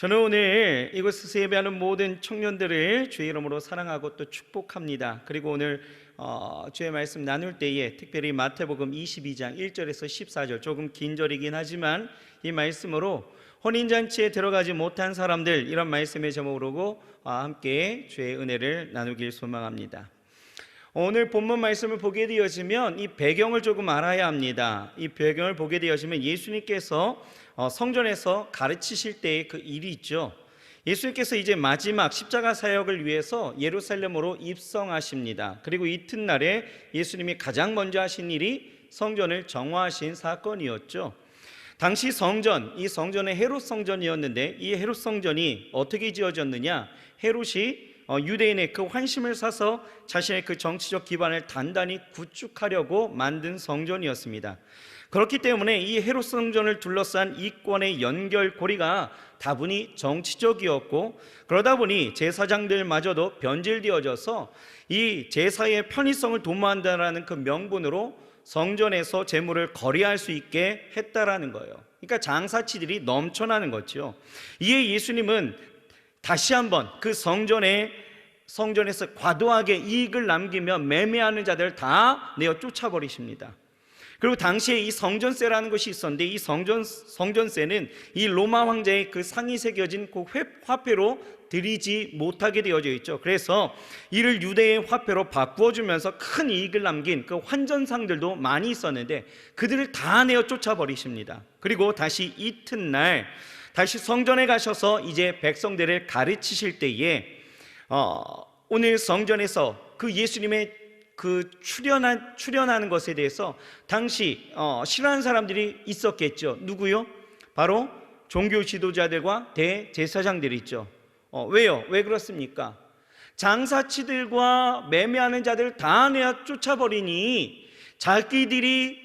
저는 오늘 이곳에서 예배하는 모든 청년들을 주의 이름으로 사랑하고 또 축복합니다. 그리고 오늘 주의 말씀 나눌 때에 특별히 마태복음 22장 1절에서 14절, 조금 긴 절이긴 하지만 이 말씀으로 혼인잔치에 들어가지 못한 사람들, 이런 말씀의 제목으로 함께 주의 은혜를 나누길 소망합니다. 오늘 본문 말씀을 보게 되어지면 이 배경을 조금 알아야 합니다. 이 배경을 보게 되어지면 예수님께서 성전에서 가르치실 때의 그 일이 있죠. 예수님께서 이제 마지막 십자가 사역을 위해서 예루살렘으로 입성하십니다. 그리고 이튿날에 예수님이 가장 먼저 하신 일이 성전을 정화하신 사건이었죠. 당시 성전, 이 성전은 헤롯 성전이었는데 이 헤롯 성전이 어떻게 지어졌느냐? 헤롯이 유대인의 그 환심을 사서 자신의 그 정치적 기반을 단단히 구축하려고 만든 성전이었습니다. 그렇기 때문에 이 헤롯 성전을 둘러싼 이권의 연결고리가 다분히 정치적이었고, 그러다 보니 제사장들마저도 변질되어져서 이 제사의 편의성을 도모한다라는 그 명분으로 성전에서 재물을 거래할 수 있게 했다라는 거예요. 그러니까 장사치들이 넘쳐나는 거죠. 이에 예수님은 다시 한번 그 성전에서 과도하게 이익을 남기며 매매하는 자들을 다 내어 쫓아버리십니다. 그리고 당시에 이 성전세라는 것이 있었는데 이 성전세는 이 로마 황제의 그 상이 새겨진 그 화폐로 들이지 못하게 되어져 있죠. 그래서 이를 유대의 화폐로 바꾸어주면서 큰 이익을 남긴 그 환전상들도 많이 있었는데 그들을 다 내어 쫓아버리십니다. 그리고 다시 이튿날 다시 성전에 가셔서 이제 백성들을 가르치실 때에 오늘 성전에서 그 예수님의 그 출현하는 것에 대해서 당시 싫어하는 사람들이 있었겠죠. 누구요? 바로 종교 지도자들과 대제사장들이 있죠. 왜요? 왜 그렇습니까? 장사치들과 매매하는 자들을 다 내어 쫓아버리니 자기들이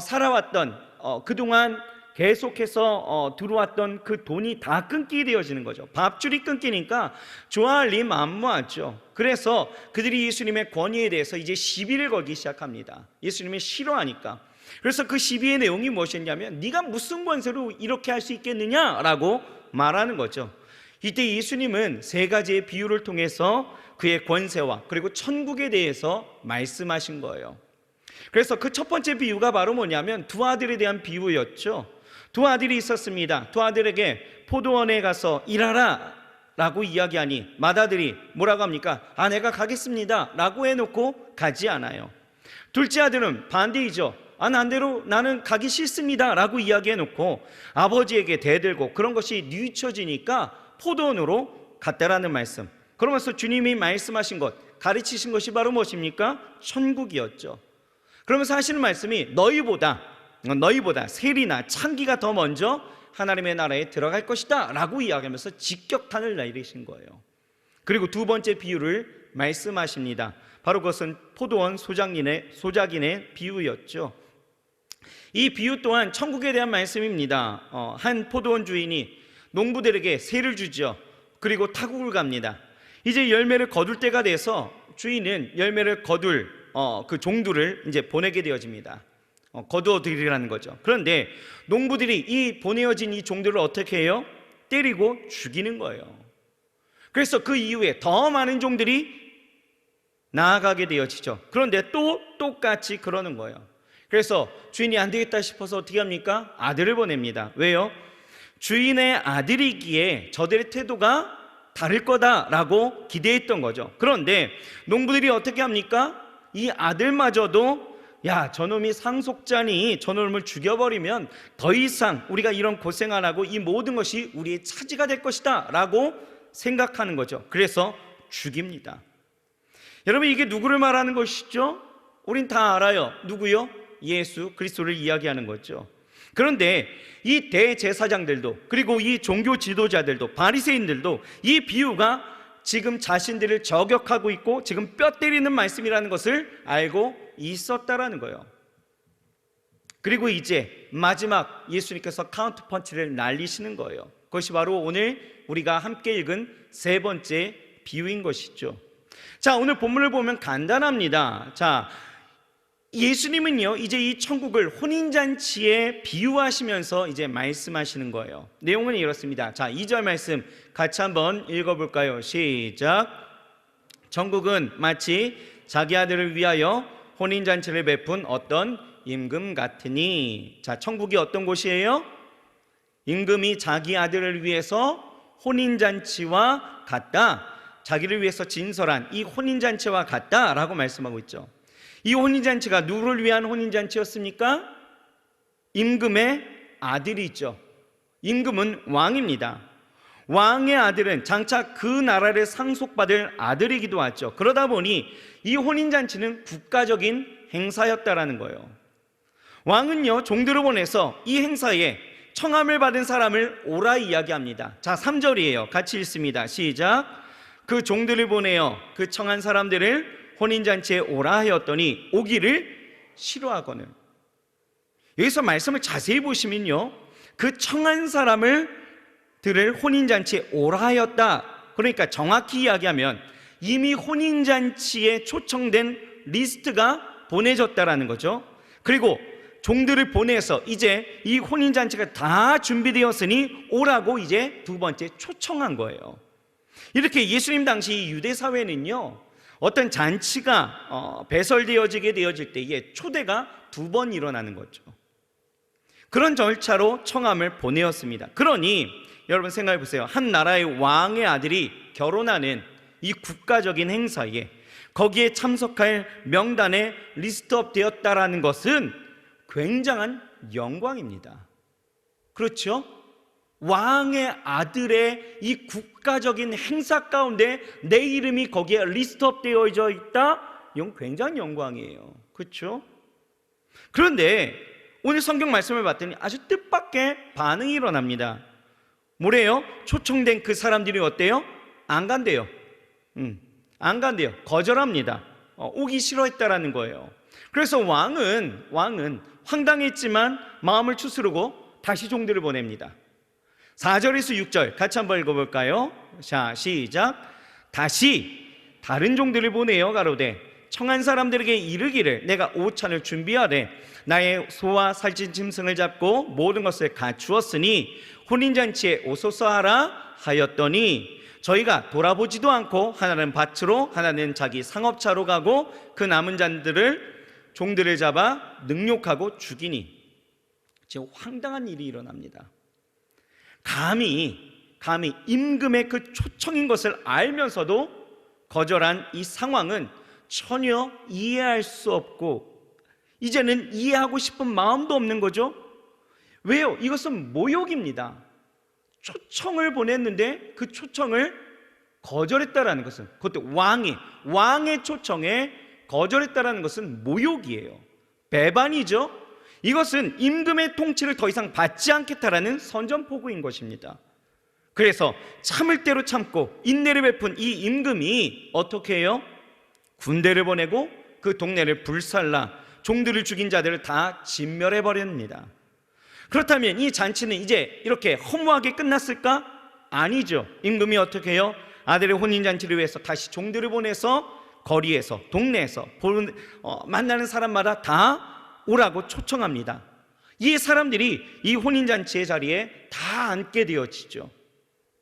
살아왔던 그동안 계속해서 들어왔던 그 돈이 다 끊기게 되어지는 거죠. 밥줄이 끊기니까 좋아할 리 만무하죠. 그래서 그들이 예수님의 권위에 대해서 이제 시비를 걸기 시작합니다. 예수님이 싫어하니까. 그래서 그 시비의 내용이 무엇이었냐면 네가 무슨 권세로 이렇게 할 수 있겠느냐라고 말하는 거죠. 이때 예수님은 세 가지의 비유를 통해서 그의 권세와 그리고 천국에 대해서 말씀하신 거예요. 그래서 그 첫 번째 비유가 바로 뭐냐면 두 아들에 대한 비유였죠. 두 아들이 있었습니다. 두 아들에게 포도원에 가서 일하라 라고 이야기하니 맏아들이 뭐라고 합니까? 내가 가겠습니다 라고 해놓고 가지 않아요. 둘째 아들은 반대이죠. 난대로 나는 가기 싫습니다 라고 이야기해놓고 아버지에게 대들고 그런 것이 뉘우쳐지니까 포도원으로 갔다라는 말씀. 그러면서 주님이 말씀하신 것, 가르치신 것이 바로 무엇입니까? 천국이었죠. 그러면서 하시는 말씀이 너희보다 세리나 창기가 더 먼저 하나님의 나라에 들어갈 것이다 라고 이야기하면서 직격탄을 내리신 거예요. 그리고 두 번째 비유를 말씀하십니다. 바로 그것은 포도원 소작인의 비유였죠. 이 비유 또한 천국에 대한 말씀입니다. 한 포도원 주인이 농부들에게 세를 주죠. 그리고 타국을 갑니다. 이제 열매를 거둘 때가 돼서 주인은 열매를 거둘 그 종들을 이제 보내게 되어집니다. 거두어 드리라는 거죠. 그런데 농부들이 이 보내어진 이 종들을 어떻게 해요? 때리고 죽이는 거예요. 그래서 그 이후에 더 많은 종들이 나아가게 되어지죠. 그런데 또 똑같이 그러는 거예요. 그래서 주인이 안 되겠다 싶어서 어떻게 합니까? 아들을 보냅니다. 왜요? 주인의 아들이기에 저들의 태도가 다를 거다라고 기대했던 거죠. 그런데 농부들이 어떻게 합니까? 이 아들마저도 저놈이 상속자니 저놈을 죽여버리면 더 이상 우리가 이런 고생 안 하고 이 모든 것이 우리의 차지가 될 것이다 라고 생각하는 거죠. 그래서 죽입니다. 여러분, 이게 누구를 말하는 것이죠? 우린 다 알아요. 누구요? 예수 그리스도를 이야기하는 거죠. 그런데 이 대제사장들도 그리고 이 종교 지도자들도 바리새인들도 이 비유가 지금 자신들을 저격하고 있고 지금 뼈 때리는 말씀이라는 것을 알고 있었다라는 거예요. 그리고 이제 마지막 예수님께서 카운트 펀치를 날리시는 거예요. 그것이 바로 오늘 우리가 함께 읽은 세 번째 비유인 것이죠. 자, 오늘 본문을 보면 간단합니다. 자, 예수님은요, 이제 이 천국을 혼인잔치에 비유하시면서 이제 말씀하시는 거예요. 내용은 이렇습니다. 자, 2절 말씀 같이 한번 읽어볼까요? 시작. 천국은 마치 자기 아들을 위하여 혼인잔치를 베푼 어떤 임금 같으니. 자, 천국이 어떤 곳이에요? 임금이 자기 아들을 위해서 혼인잔치와 같다, 자기를 위해서 진설한 이 혼인잔치와 같다라고 말씀하고 있죠. 이 혼인잔치가 누구를 위한 혼인잔치였습니까? 임금의 아들이 있죠. 임금은 왕입니다. 왕의 아들은 장차 그 나라를 상속받을 아들이기도 하죠. 그러다 보니 이 혼인잔치는 국가적인 행사였다라는 거예요. 왕은요, 종들을 보내서 이 행사에 청함을 받은 사람을 오라 이야기합니다. 자, 3절이에요. 같이 읽습니다. 시작. 그 종들을 보내어 그 청한 사람들을 혼인잔치에 오라 하였더니 오기를 싫어하거늘. 여기서 말씀을 자세히 보시면요, 그 청한 사람들을 혼인잔치에 오라 하였다, 그러니까 정확히 이야기하면 이미 혼인잔치에 초청된 리스트가 보내졌다라는 거죠. 그리고 종들을 보내서 이제 이 혼인잔치가 다 준비되었으니 오라고 이제 두 번째 초청한 거예요. 이렇게 예수님 당시 유대 사회는요, 어떤 잔치가 배설되어지게 되어질 때에 초대가 두 번 일어나는 거죠. 그런 절차로 청함을 보내었습니다. 그러니 여러분 생각해 보세요. 한 나라의 왕의 아들이 결혼하는 이 국가적인 행사에 거기에 참석할 명단에 리스트업 되었다라는 것은 굉장한 영광입니다. 그렇죠? 왕의 아들의 이 국가적인 행사 가운데 내 이름이 거기에 리스트업 되어져 있다, 이건 굉장한 영광이에요. 그렇죠? 그런데 오늘 성경 말씀을 봤더니 아주 뜻밖의 반응이 일어납니다. 뭐래요? 초청된 그 사람들이 어때요? 안 간대요. 안 간대요. 거절합니다. 오기 싫어했다라는 거예요. 그래서 왕은 황당했지만 마음을 추스르고 다시 종들을 보냅니다. 4절에서 6절 같이 한번 읽어볼까요? 자, 시작. 다시 다른 종들을 보내어 가로되 청한 사람들에게 이르기를 내가 오찬을 준비하되 나의 소와 살찐 짐승을 잡고 모든 것을 갖추었으니 혼인잔치에 오소서 하라 하였더니 저희가 돌아보지도 않고 하나는 밭으로 하나는 자기 상업차로 가고 그 남은 종들을 잡아 능욕하고 죽이니. 지금 황당한 일이 일어납니다. 감히 임금의 그 초청인 것을 알면서도 거절한 이 상황은 전혀 이해할 수 없고 이제는 이해하고 싶은 마음도 없는 거죠. 왜요? 이것은 모욕입니다. 초청을 보냈는데 그 초청을 거절했다라는 것은, 그것도 왕의 초청에 거절했다라는 것은 모욕이에요. 배반이죠. 이것은 임금의 통치를 더 이상 받지 않겠다라는 선전포고인 것입니다. 그래서 참을 대로 참고 인내를 베푼 이 임금이 어떻게 해요? 군대를 보내고 그 동네를 불살라 종들을 죽인 자들을 다 진멸해버립니다. 그렇다면 이 잔치는 이제 이렇게 허무하게 끝났을까? 아니죠. 임금이 어떻게 해요? 아들의 혼인잔치를 위해서 다시 종들을 보내서 거리에서 동네에서 만나는 사람마다 다 오라고 초청합니다. 이 사람들이 이 혼인잔치의 자리에 다 앉게 되어지죠.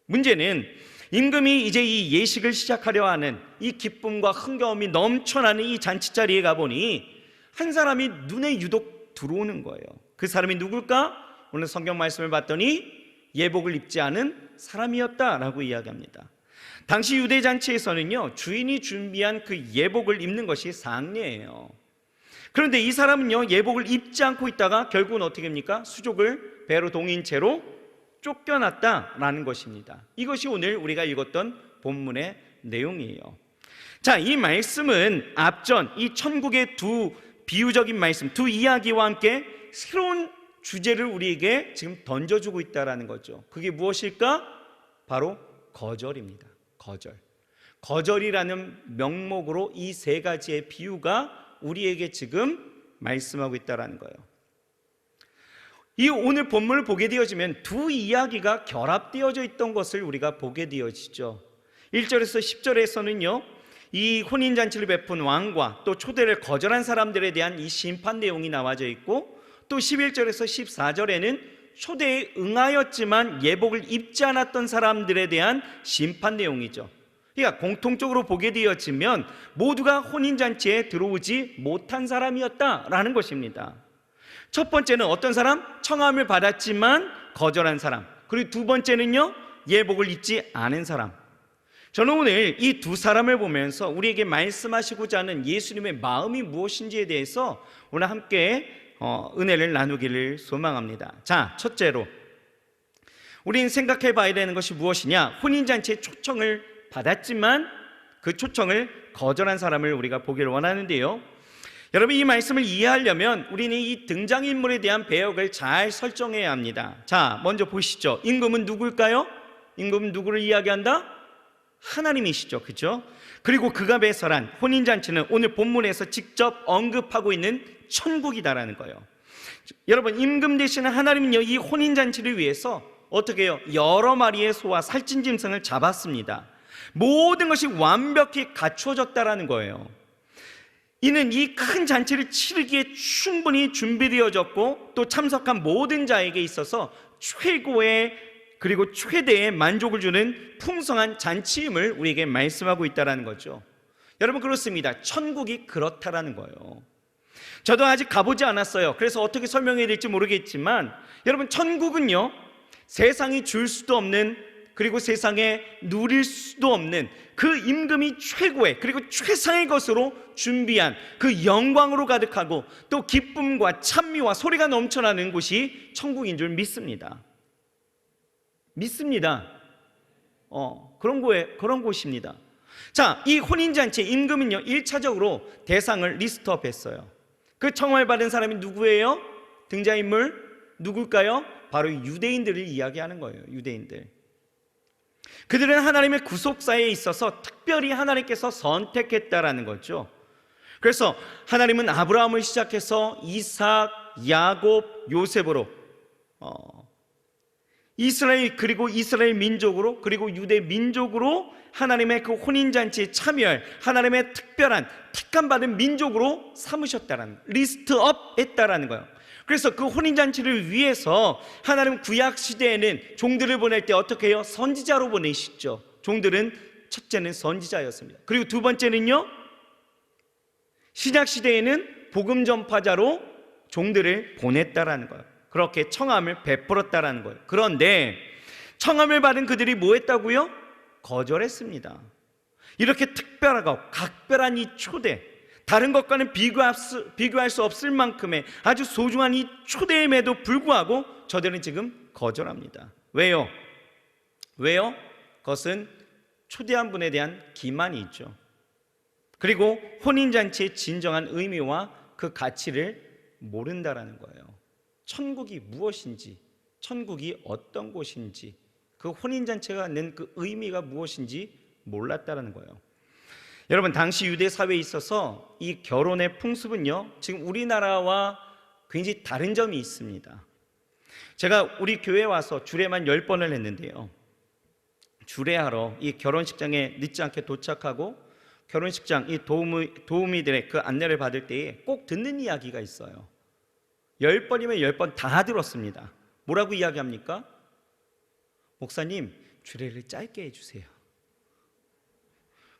문제는 임금이 이제 이 예식을 시작하려 하는 이 기쁨과 흥겨움이 넘쳐나는 이 잔치 자리에 가보니 한 사람이 눈에 유독 들어오는 거예요. 그 사람이 누굴까? 오늘 성경 말씀을 봤더니 예복을 입지 않은 사람이었다라고 이야기합니다. 당시 유대 잔치에서는요, 주인이 준비한 그 예복을 입는 것이 상례예요. 그런데 이 사람은요, 예복을 입지 않고 있다가 결국은 어떻게 합니까? 수족을 배로 동인 채로 쫓겨났다라는 것입니다. 이것이 오늘 우리가 읽었던 본문의 내용이에요. 자, 이 말씀은 앞전 이 천국의 두 비유적인 말씀, 두 이야기와 함께 새로운 주제를 우리에게 지금 던져주고 있다는 거죠. 그게 무엇일까? 바로 거절입니다. 거절이라는 명목으로 이 세 가지의 비유가 우리에게 지금 말씀하고 있다는 거예요. 이 오늘 본문을 보게 되어지면 두 이야기가 결합되어져 있던 것을 우리가 보게 되어지죠. 1절에서 10절에서는요, 이 혼인잔치를 베푼 왕과 또 초대를 거절한 사람들에 대한 이 심판 내용이 나와져 있고, 또 11절에서 14절에는 초대에 응하였지만 예복을 입지 않았던 사람들에 대한 심판 내용이죠. 그러니까 공통적으로 보게 되어지면 모두가 혼인잔치에 들어오지 못한 사람이었다라는 것입니다. 첫 번째는 어떤 사람? 청함을 받았지만 거절한 사람. 그리고 두 번째는요, 예복을 입지 않은 사람. 저는 오늘 이 두 사람을 보면서 우리에게 말씀하시고자 하는 예수님의 마음이 무엇인지에 대해서 오늘 함께 은혜를 나누기를 소망합니다. 자, 첫째로 우리는 생각해 봐야 되는 것이 무엇이냐? 혼인잔치의 초청을 받았지만 그 초청을 거절한 사람을 우리가 보기를 원하는데요, 여러분, 이 말씀을 이해하려면 우리는 이 등장인물에 대한 배역을 잘 설정해야 합니다. 자, 먼저 보시죠. 임금은 누굴까요? 임금은 누구를 이야기한다? 하나님이시죠, 그죠? 그리고 그가 배설한 혼인잔치는 오늘 본문에서 직접 언급하고 있는 천국이다라는 거예요. 여러분, 임금 되시는 하나님은요, 이 혼인잔치를 위해서 어떻게 해요? 여러 마리의 소와 살찐 짐승을 잡았습니다. 모든 것이 완벽히 갖추어졌다라는 거예요. 이는 이 큰 잔치를 치르기에 충분히 준비되어졌고, 또 참석한 모든 자에게 있어서 최고의 그리고 최대의 만족을 주는 풍성한 잔치임을 우리에게 말씀하고 있다는 거죠. 여러분, 그렇습니다. 천국이 그렇다라는 거예요. 저도 아직 가보지 않았어요. 그래서 어떻게 설명해야 될지 모르겠지만, 여러분, 천국은요, 세상이 줄 수도 없는, 그리고 세상에 누릴 수도 없는 그 임금이 최고의 그리고 최상의 것으로 준비한 그 영광으로 가득하고 또 기쁨과 찬미와 소리가 넘쳐나는 곳이 천국인 줄 믿습니다. 그런 곳입니다. 자, 이 혼인잔치의 임금은요, 1차적으로 대상을 리스트업했어요. 그 청함을 받은 사람이 누구예요? 등장인물 누굴까요? 바로 유대인들을 이야기하는 거예요. 유대인들. 그들은 하나님의 구속사에 있어서 특별히 하나님께서 선택했다라는 거죠. 그래서 하나님은 아브라함을 시작해서 이삭, 야곱, 요셉으로 이스라엘, 그리고 이스라엘 민족으로, 그리고 유대 민족으로 하나님의 그 혼인잔치에 참여할 하나님의 특별한 택함받은 민족으로 삼으셨다라는, 리스트업 했다라는 거예요. 그래서 그 혼인잔치를 위해서 하나님 구약시대에는 종들을 보낼 때 어떻게 해요? 선지자로 보내시죠. 종들은 첫째는 선지자였습니다. 그리고 두 번째는요, 신약시대에는 복음 전파자로 종들을 보냈다라는 거예요. 그렇게 청함을 베풀었다라는 거예요. 그런데 청함을 받은 그들이 뭐 했다고요? 거절했습니다. 이렇게 특별하고 각별한 이 초대, 다른 것과는 비교할 수 없을 만큼의 아주 소중한 이 초대임에도 불구하고 저들은 지금 거절합니다. 왜요? 그것은 초대한 분에 대한 기만이 있죠. 그리고 혼인잔치의 진정한 의미와 그 가치를 모른다라는 거예요. 천국이 무엇인지, 천국이 어떤 곳인지, 그 혼인잔치가 낸 그 의미가 무엇인지 몰랐다라는 거예요. 여러분, 당시 유대 사회에 있어서 이 결혼의 풍습은요, 지금 우리나라와 굉장히 다른 점이 있습니다. 제가 우리 교회에 와서 주례만 10번을 했는데요, 주례하러 이 결혼식장에 늦지 않게 도착하고 결혼식장 이 도우미들의 그 안내를 받을 때에 꼭 듣는 이야기가 있어요. 10번이면 10번 다 들었습니다. 뭐라고 이야기합니까? 목사님, 주례를 짧게 해주세요.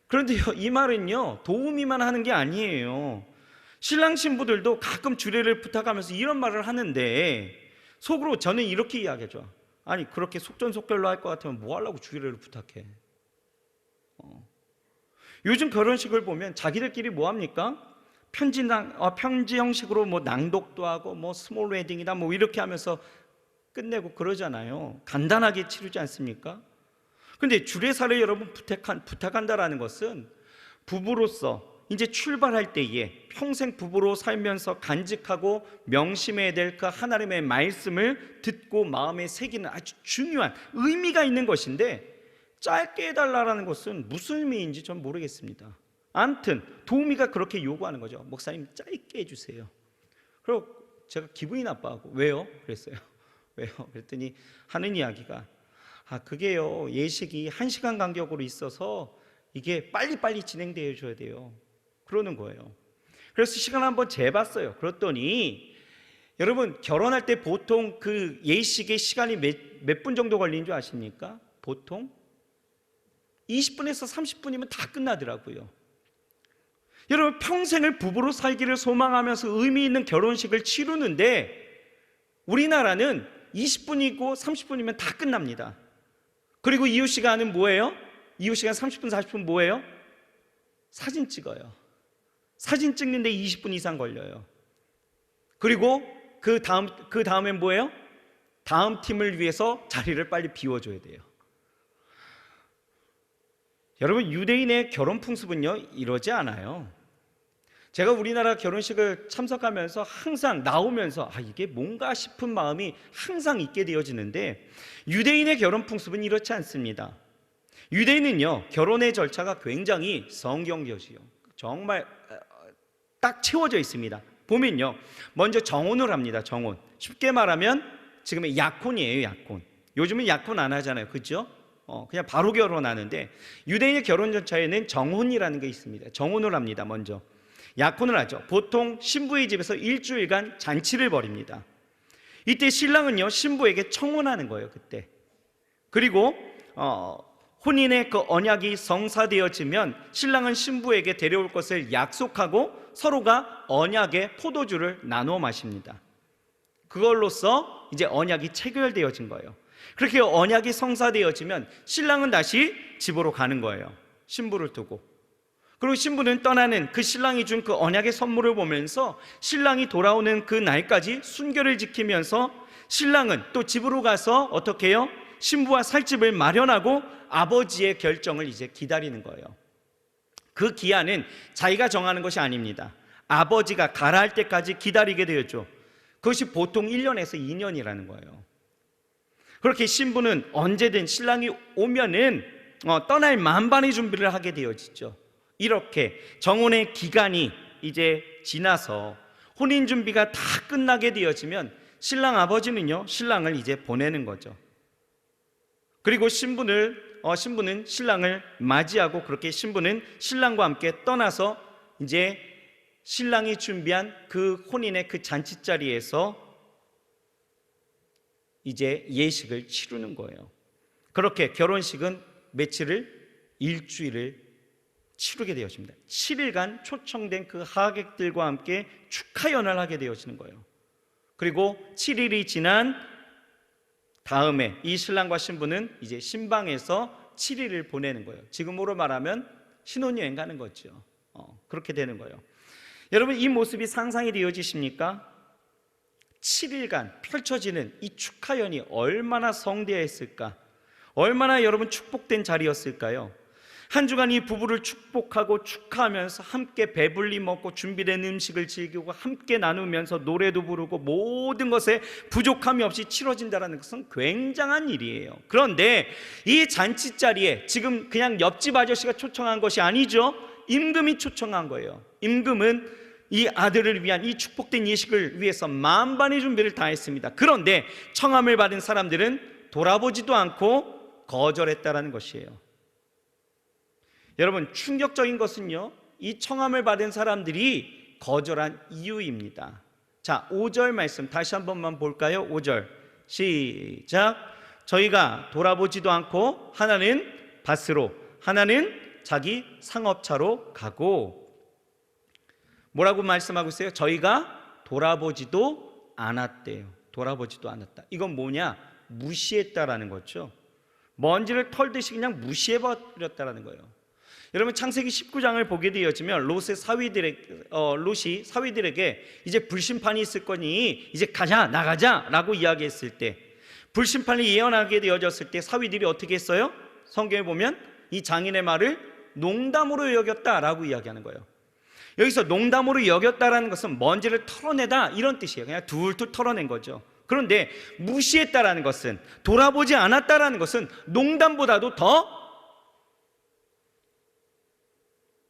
그런데요, 이 말은요, 도우미만 하는 게 아니에요. 신랑 신부들도 가끔 주례를 부탁하면서 이런 말을 하는데, 속으로 저는 이렇게 이야기하죠. 아니, 그렇게 속전속결로 할 것 같으면 뭐 하려고 주례를 부탁해? 요즘 결혼식을 보면 자기들끼리 뭐 합니까? 편지 형식으로 뭐 낭독도 하고 뭐 스몰 웨딩이다 뭐 이렇게 하면서 끝내고 그러잖아요. 간단하게 치르지 않습니까? 근데 주례사를 여러분 부탁한다라는 것은 부부로서 이제 출발할 때에 평생 부부로 살면서 간직하고 명심해야 될 그 하나님의 말씀을 듣고 마음에 새기는 아주 중요한 의미가 있는 것인데, 짧게 해달라는 것은 무슨 의미인지 전 모르겠습니다. 아무튼 도우미가 그렇게 요구하는 거죠. 목사님, 짧게 해주세요. 그리고 제가 기분이 나빠하고, 왜요? 그랬어요. 왜요? 그랬더니 하는 이야기가, 그게요, 예식이 1시간 간격으로 있어서 이게 빨리빨리 진행되어 줘야 돼요. 그러는 거예요. 그래서 시간 한번 재봤어요. 그랬더니 여러분, 결혼할 때 보통 그 예식의 시간이 몇 분 정도 걸리는 줄 아십니까? 보통 20분에서 30분이면 다 끝나더라고요. 여러분, 평생을 부부로 살기를 소망하면서 의미 있는 결혼식을 치르는데 우리나라는 20분이고 30분이면 다 끝납니다. 그리고 이후 시간은 뭐예요? 이후 시간 30분, 40분 뭐예요? 사진 찍어요. 사진 찍는데 20분 이상 걸려요. 그리고 그 다음엔 뭐예요? 다음 팀을 위해서 자리를 빨리 비워줘야 돼요. 여러분, 유대인의 결혼 풍습은요, 이러지 않아요. 제가 우리나라 결혼식을 참석하면서 항상 나오면서 이게 뭔가 싶은 마음이 항상 있게 되어지는데, 유대인의 결혼 풍습은 이렇지 않습니다. 유대인은요, 결혼의 절차가 굉장히 성경적이요, 정말 딱 채워져 있습니다. 보면요, 먼저 정혼을 합니다. 정혼. 쉽게 말하면 지금의 약혼이에요. 약혼. 요즘은 약혼 안 하잖아요, 그렇죠? 그냥 바로 결혼하는데, 유대인의 결혼 절차에는 정혼이라는 게 있습니다. 정혼을 합니다. 먼저 약혼을 하죠. 보통 신부의 집에서 일주일간 잔치를 벌입니다. 이때 신랑은요, 신부에게 청혼하는 거예요, 그때. 그리고 혼인의 그 언약이 성사되어지면 신랑은 신부에게 데려올 것을 약속하고 서로가 언약의 포도주를 나누어 마십니다. 그걸로써 이제 언약이 체결되어진 거예요. 그렇게 언약이 성사되어지면 신랑은 다시 집으로 가는 거예요. 신부를 두고. 그리고 신부는 떠나는 그 신랑이 준 그 언약의 선물을 보면서 신랑이 돌아오는 그 날까지 순결을 지키면서 신랑은 또 집으로 가서 어떻게 해요? 신부와 살 집을 마련하고 아버지의 결정을 이제 기다리는 거예요. 그 기한은 자기가 정하는 것이 아닙니다. 아버지가 가라 할 때까지 기다리게 되었죠. 그것이 보통 1년에서 2년이라는 거예요. 그렇게 신부는 언제든 신랑이 오면은 떠날 만반의 준비를 하게 되어지죠. 이렇게 정혼의 기간이 이제 지나서 혼인 준비가 다 끝나게 되어지면 신랑 아버지는요, 신랑을 이제 보내는 거죠. 그리고 신부는 신랑을 맞이하고, 그렇게 신부는 신랑과 함께 떠나서 이제 신랑이 준비한 그 혼인의 그 잔치자리에서 이제 예식을 치르는 거예요. 그렇게 결혼식은 며칠을? 일주일을 치르게 되어집니다. 7일간 초청된 그 하객들과 함께 축하연을 하게 되어지는 거예요. 그리고 7일이 지난 다음에 이 신랑과 신부는 이제 신방에서 7일을 보내는 거예요. 지금으로 말하면 신혼여행 가는 거죠. 그렇게 되는 거예요. 여러분, 이 모습이 상상이 되어지십니까? 7일간 펼쳐지는 이 축하연이 얼마나 성대했을까? 얼마나 여러분 축복된 자리였을까요? 한 주간 이 부부를 축복하고 축하하면서 함께 배불리 먹고 준비된 음식을 즐기고 함께 나누면서 노래도 부르고 모든 것에 부족함이 없이 치러진다는 것은 굉장한 일이에요. 그런데 이 잔치 자리에 지금 그냥 옆집 아저씨가 초청한 것이 아니죠. 임금이 초청한 거예요. 임금은 이 아들을 위한 이 축복된 예식을 위해서 만반의 준비를 다 했습니다. 그런데 청함을 받은 사람들은 돌아보지도 않고 거절했다라는 것이에요. 여러분, 충격적인 것은요, 이 청함을 받은 사람들이 거절한 이유입니다. 자, 5절 말씀 다시 한 번만 볼까요? 5절 시작. 저희가 돌아보지도 않고 하나는 밭으로, 하나는 자기 상업차로 가고. 뭐라고 말씀하고 있어요? 저희가 돌아보지도 않았대요. 돌아보지도 않았다. 이건 뭐냐? 무시했다라는 거죠. 먼지를 털듯이 그냥 무시해버렸다라는 거예요. 여러분, 창세기 19장을 보게 되어지면 롯이 사위들에게 이제 불심판이 있을 거니 이제 가자, 나가자 라고 이야기했을 때, 불심판이 예언하게 되어졌을 때 사위들이 어떻게 했어요? 성경에 보면 이 장인의 말을 농담으로 여겼다라고 이야기하는 거예요. 여기서 농담으로 여겼다라는 것은 먼지를 털어내다 이런 뜻이에요. 그냥 툴툴 털어낸 거죠. 그런데 무시했다라는 것은, 돌아보지 않았다라는 것은 농담보다도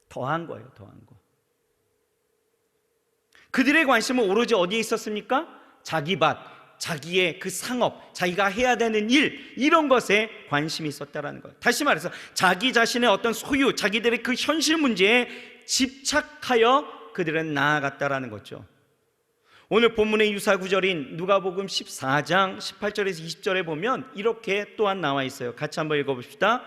더한 거예요. 더한 거. 그들의 관심은 오로지 어디에 있었습니까? 자기 밭, 자기의 그 상업, 자기가 해야 되는 일, 이런 것에 관심이 있었다라는 거예요. 다시 말해서 자기 자신의 어떤 소유, 자기들의 그 현실 문제에 집착하여 그들은 나아갔다라는 거죠. 오늘 본문의 유사 구절인 누가복음 14장 18절에서 20절에 보면 이렇게 또한 나와 있어요. 같이 한번 읽어봅시다.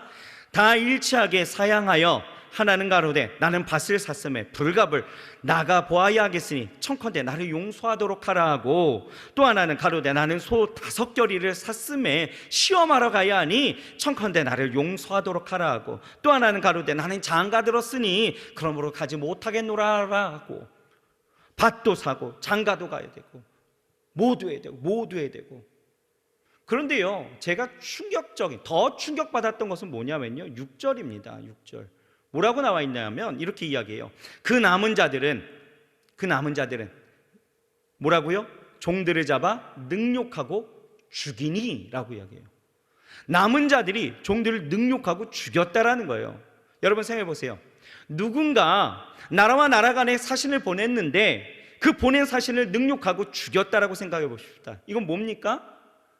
다 일치하게 사양하여 하나는 가로되 나는 밭을 샀음에 불갑을 나가 보아야 하겠으니 청컨대 나를 용서하도록 하라 하고, 또 하나는 가로되 나는 소 5겨리를 샀음에 시험하러 가야 하니 청컨대 나를 용서하도록 하라 하고, 또 하나는 가로되 나는 장가 들었으니 그러므로 가지 못하겠노라 하고, 밭도 사고 장가도 가야 되고 모두 해야 되고. 그런데요, 제가 더 충격받았던 것은 뭐냐면요, 6절입니다. 6절 뭐라고 나와 있냐면 이렇게 이야기해요. 그 남은 자들은 뭐라고요? 종들을 잡아 능욕하고 죽이니 라고 이야기해요. 남은 자들이 종들을 능욕하고 죽였다라는 거예요. 여러분 생각해 보세요. 누군가 나라와 나라 간에 사신을 보냈는데 그 보낸 사신을 능욕하고 죽였다라고 생각해 보십시다. 이건 뭡니까?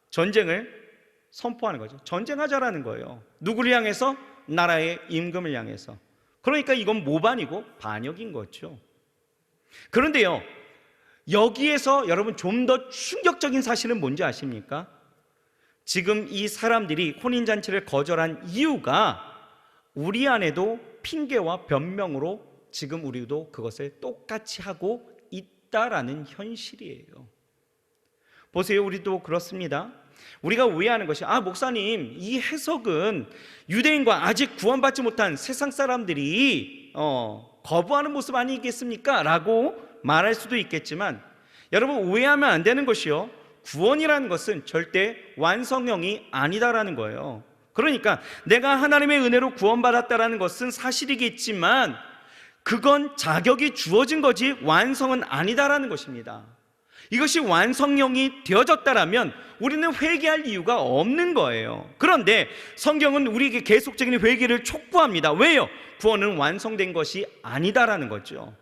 전쟁을 선포하는 거죠. 전쟁하자라는 거예요. 누구를 향해서? 나라의 임금을 향해서. 그러니까 이건 모반이고 반역인 거죠. 그런데요, 여기에서 여러분 좀 더 충격적인 사실은 뭔지 아십니까? 지금 이 사람들이 혼인잔치를 거절한 이유가 우리 안에도 핑계와 변명으로 지금 우리도 그것을 똑같이 하고 있다라는 현실이에요. 보세요, 우리도 그렇습니다. 우리가 오해하는 것이, 목사님, 이 해석은 유대인과 아직 구원받지 못한 세상 사람들이 거부하는 모습 아니겠습니까? 라고 말할 수도 있겠지만, 여러분 오해하면 안 되는 것이요, 구원이라는 것은 절대 완성형이 아니다라는 거예요. 그러니까 내가 하나님의 은혜로 구원받았다라는 것은 사실이겠지만 그건 자격이 주어진 거지 완성은 아니다라는 것입니다. 이것이 완성형이 되어졌다라면 우리는 회개할 이유가 없는 거예요. 그런데 성경은 우리에게 계속적인 회개를 촉구합니다. 왜요? 구원은 완성된 것이 아니다라는 거죠.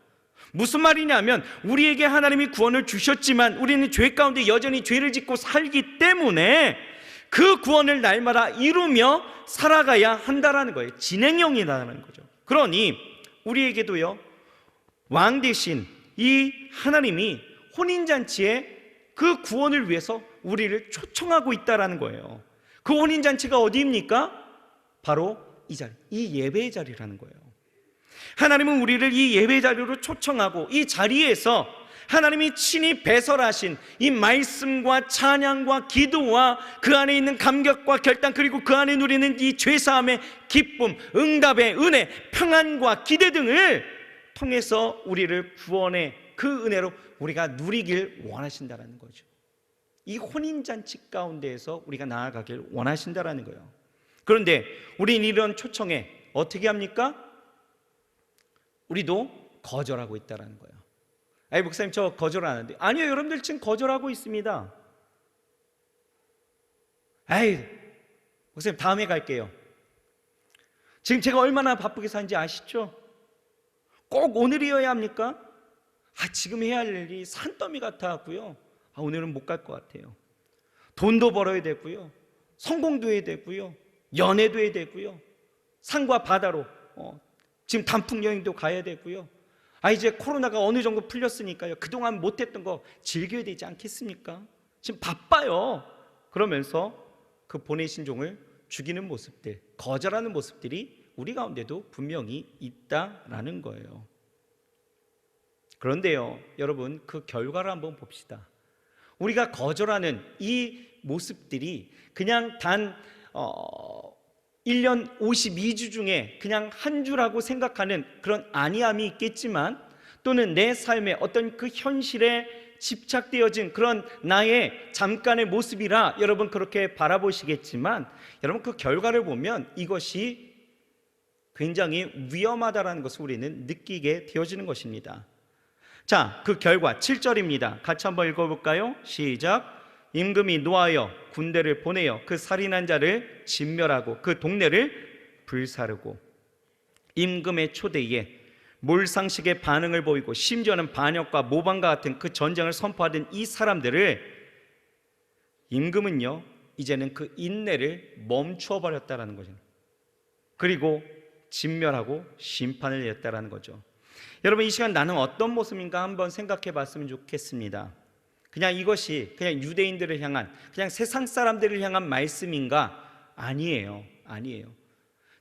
무슨 말이냐면 우리에게 하나님이 구원을 주셨지만 우리는 죄 가운데 여전히 죄를 짓고 살기 때문에 그 구원을 날마다 이루며 살아가야 한다라는 거예요. 진행형이라는 거죠. 그러니 우리에게도요, 왕 대신 이 하나님이 혼인잔치에 그 구원을 위해서 우리를 초청하고 있다라는 거예요. 그 혼인잔치가 어디입니까? 바로 이 자리, 이 예배의 자리라는 거예요. 하나님은 우리를 이 예배 자리로 초청하고 이 자리에서 하나님이 친히 배설하신 이 말씀과 찬양과 기도와 그 안에 있는 감격과 결단, 그리고 그 안에 누리는 이 죄사함의 기쁨, 응답의 은혜, 평안과 기대 등을 통해서 우리를 구원의 그 은혜로 우리가 누리길 원하신다라는 거죠. 이 혼인잔치 가운데에서 우리가 나아가길 원하신다라는 거예요. 그런데 우리는 이런 초청에 어떻게 합니까? 우리도 거절하고 있다는 거예요. 목사님 저 거절 안 하는데. 아니요, 여러분들 지금 거절하고 있습니다. 목사님 다음에 갈게요. 지금 제가 얼마나 바쁘게 사는지 아시죠? 꼭 오늘이어야 합니까? 지금 해야 할 일이 산더미 같아갖고요, 오늘은 못 갈 것 같아요. 돈도 벌어야 되고요, 성공도 해야 되고요, 연애도 해야 되고요, 산과 바다로 지금 단풍 여행도 가야 되고요, 이제 코로나가 어느 정도 풀렸으니까요, 그동안 못했던 거 즐겨야 되지 않겠습니까? 지금 바빠요. 그러면서 그 보내신 종을 죽이는 모습들, 거절하는 모습들이 우리 가운데도 분명히 있다라는 거예요. 그런데요, 여러분, 그 결과를 한번 봅시다. 우리가 거절하는 이 모습들이 그냥 단 1년 52주 중에 그냥 한 주라고 생각하는 그런 안이함이 있겠지만, 또는 내 삶의 어떤 그 현실에 집착되어진 그런 나의 잠깐의 모습이라 여러분 그렇게 바라보시겠지만, 여러분 그 결과를 보면 이것이 굉장히 위험하다라는 것을 우리는 느끼게 되어지는 것입니다. 자, 그 결과 7절입니다. 같이 한번 읽어볼까요? 시작. 임금이 노하여 군대를 보내어 그 살인한 자를 진멸하고 그 동네를 불사르고, 임금의 초대에 몰상식의 반응을 보이고 심지어는 반역과 모방과 같은 그 전쟁을 선포하던 이 사람들을 임금은요 이제는 그 인내를 멈추어 버렸다라는 거죠. 그리고 진멸하고 심판을 내렸다라는 거죠. 여러분, 이 시간 나는 어떤 모습인가 한번 생각해 봤으면 좋겠습니다. 그냥 이것이 그냥 유대인들을 향한, 그냥 세상 사람들을 향한 말씀인가? 아니에요.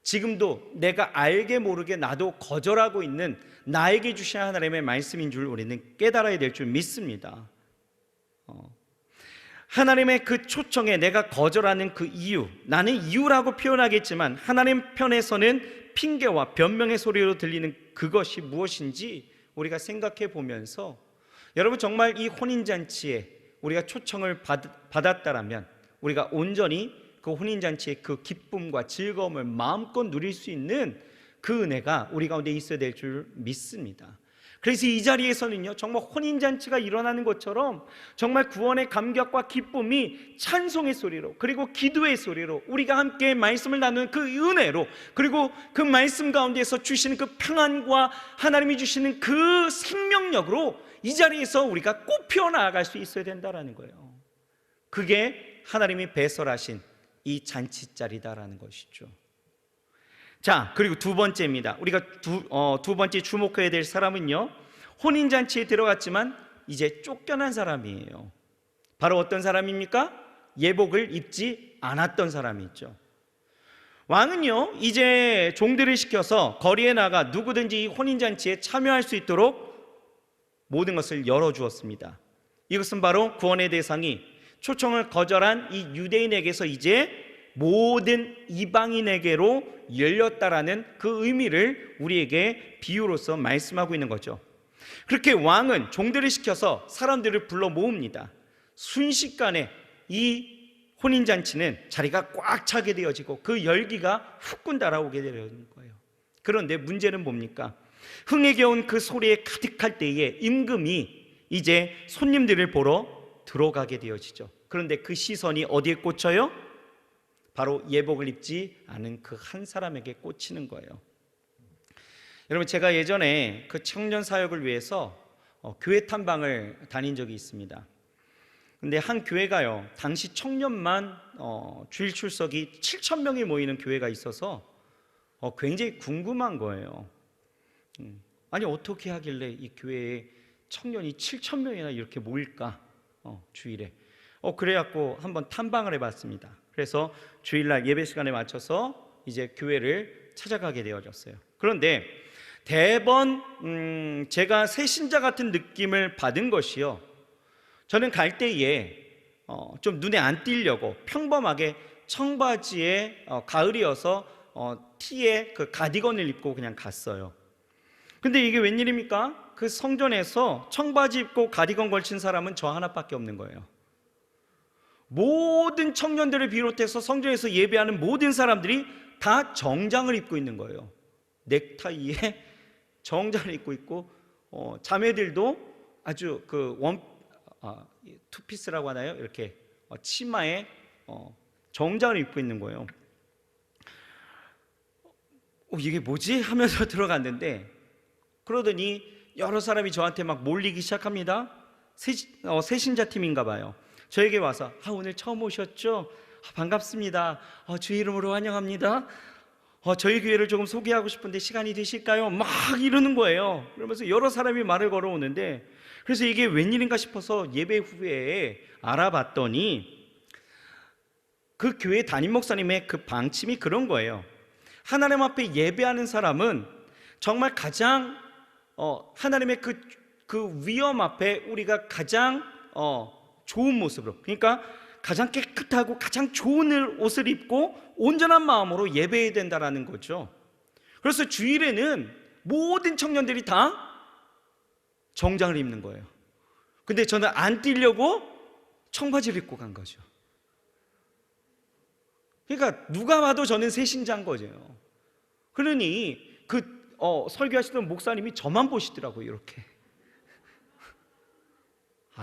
지금도 내가 알게 모르게 나도 거절하고 있는 나에게 주신 하나님의 말씀인 줄 우리는 깨달아야 될 줄 믿습니다. 하나님의 그 초청에 내가 거절하는 그 이유, 나는 이유라고 표현하겠지만 하나님 편에서는 핑계와 변명의 소리로 들리는 그것이 무엇인지 우리가 생각해 보면서, 여러분 정말 이 혼인잔치에 우리가 초청을 받았다라면 우리가 온전히 그 혼인잔치의 그 기쁨과 즐거움을 마음껏 누릴 수 있는 그 은혜가 우리 가운데 있어야 될 줄 믿습니다. 그래서 이 자리에서는요 정말 혼인잔치가 일어나는 것처럼 정말 구원의 감격과 기쁨이 찬송의 소리로, 그리고 기도의 소리로, 우리가 함께 말씀을 나누는 그 은혜로, 그리고 그 말씀 가운데서 주시는 그 평안과 하나님이 주시는 그 생명력으로 이 자리에서 우리가 꽃피어 나아갈 수 있어야 된다는 거예요. 그게 하나님이 배설하신 이 잔치자리다라는 것이죠. 자, 그리고 두 번째입니다. 우리가 두 번째 주목해야 될 사람은요, 혼인잔치에 들어갔지만 이제 쫓겨난 사람이에요. 바로 어떤 사람입니까? 예복을 입지 않았던 사람이 있죠. 왕은요 이제 종들을 시켜서 거리에 나가 누구든지 이 혼인잔치에 참여할 수 있도록 모든 것을 열어주었습니다. 이것은 바로 구원의 대상이 초청을 거절한 이 유대인에게서 이제 모든 이방인에게로 열렸다라는 그 의미를 우리에게 비유로서 말씀하고 있는 거죠. 그렇게 왕은 종들을 시켜서 사람들을 불러 모읍니다. 순식간에 이 혼인잔치는 자리가 꽉 차게 되어지고 그 열기가 훅군 달아오게 되는 거예요. 그런데 문제는 뭡니까? 흥에 겨운 그 소리에 가득할 때에 임금이 이제 손님들을 보러 들어가게 되어지죠. 그런데 그 시선이 어디에 꽂혀요? 바로 예복을 입지 않은 그 한 사람에게 꽂히는 거예요. 여러분, 제가 예전에 그 청년 사역을 위해서 교회 탐방을 다닌 적이 있습니다. 근데 한 교회가요 당시 청년만 주일 출석이 7,000명이 모이는 교회가 있어서 굉장히 궁금한 거예요. 아니 어떻게 하길래 이 교회에 청년이 7,000명이나 이렇게 모일까? 주일에 그래갖고 한번 탐방을 해봤습니다. 그래서 주일날 예배 시간에 맞춰서 이제 교회를 찾아가게 되어졌어요. 그런데 대번 제가 새신자 같은 느낌을 받은 것이요, 저는 갈 때에 좀 눈에 안 띄려고 평범하게 청바지에 가을이어서 티에 그 가디건을 입고 그냥 갔어요. 근데 이게 웬일입니까? 그 성전에서 청바지 입고 가디건 걸친 사람은 저 하나밖에 없는 거예요. 모든 청년들을 비롯해서 성전에서 예배하는 모든 사람들이 다 정장을 입고 있는 거예요. 넥타이에 정장을 입고 있고 자매들도 아주 그 투피스라고 하나요? 이렇게 치마에 정장을 입고 있는 거예요. 이게 뭐지? 하면서 들어갔는데 그러더니 여러 사람이 저한테 막 몰리기 시작합니다. 새신자 팀인가 봐요. 저에게 와서 오늘 처음 오셨죠? 반갑습니다. 주의 이름으로 환영합니다. 저희 교회를 조금 소개하고 싶은데 시간이 되실까요? 막 이러는 거예요. 그러면서 여러 사람이 말을 걸어오는데, 그래서 이게 웬일인가 싶어서 예배 후에 알아봤더니 그 교회 담임 목사님의 그 방침이 그런 거예요. 하나님 앞에 예배하는 사람은 정말 가장 하나님의 그 위엄 앞에 우리가 가장 좋은 모습으로, 그러니까 가장 깨끗하고 가장 좋은 옷을 입고 온전한 마음으로 예배해야 된다라는 거죠. 그래서 주일에는 모든 청년들이 다 정장을 입는 거예요. 근데 저는 안 뛰려고 청바지를 입고 간 거죠. 그러니까 누가 봐도 저는 새신자인 거죠. 그러니 설교하시던 목사님이 저만 보시더라고요. 이렇게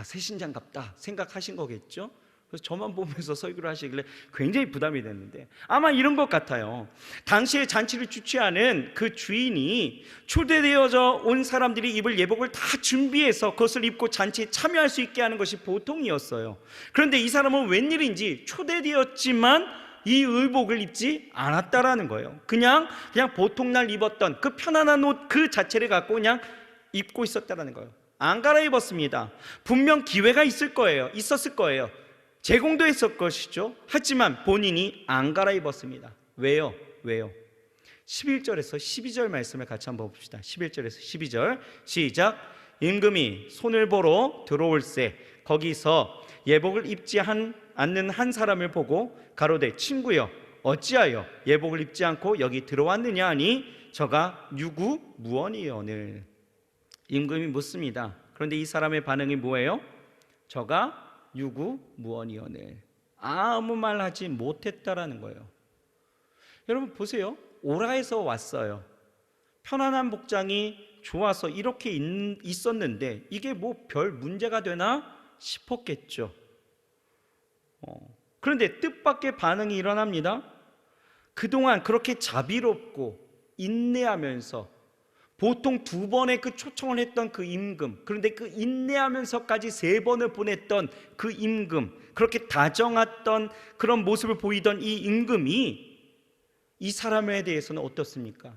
새신자인갑다 생각하신 거겠죠. 그래서 저만 보면서 설교를 하시길래 굉장히 부담이 됐는데, 아마 이런 것 같아요. 당시에 잔치를 주최하는 그 주인이 초대되어져 온 사람들이 입을 예복을 다 준비해서 그것을 입고 잔치에 참여할 수 있게 하는 것이 보통이었어요. 그런데 이 사람은 웬일인지 초대되었지만 이 의복을 입지 않았다라는 거예요. 그냥 보통 날 입었던 그 편안한 옷 그 자체를 갖고 그냥 입고 있었다라는 거예요. 안 갈아입었습니다. 분명 기회가 있었을 거예요. 제공도 했을 것이죠. 하지만 본인이 안 갈아입었습니다. 왜요? 11절에서 12절 말씀을 같이 한번 봅시다. 11절에서 12절 시작. 임금이 손을 보러 들어올세 거기서 예복을 입지 않는 한 사람을 보고 가로되 친구여 어찌하여 예복을 입지 않고 여기 들어왔느냐 하니 저가 유구무원이오늘. 임금이 묻습니다. 그런데 이 사람의 반응이 뭐예요? 저가 유구무원이오늘. 아무 말 하지 못했다라는 거예요. 여러분 보세요. 오라에서 왔어요. 편안한 복장이 좋아서 이렇게 있었는데 이게 뭐 별 문제가 되나 싶었겠죠. 그런데 뜻밖의 반응이 일어납니다. 그동안 그렇게 자비롭고 인내하면서 보통 2번의 그 초청을 했던 그 임금, 그런데 그 인내하면서까지 3번을 보냈던 그 임금, 그렇게 다정했던 그런 모습을 보이던 이 임금이 이 사람에 대해서는 어떻습니까?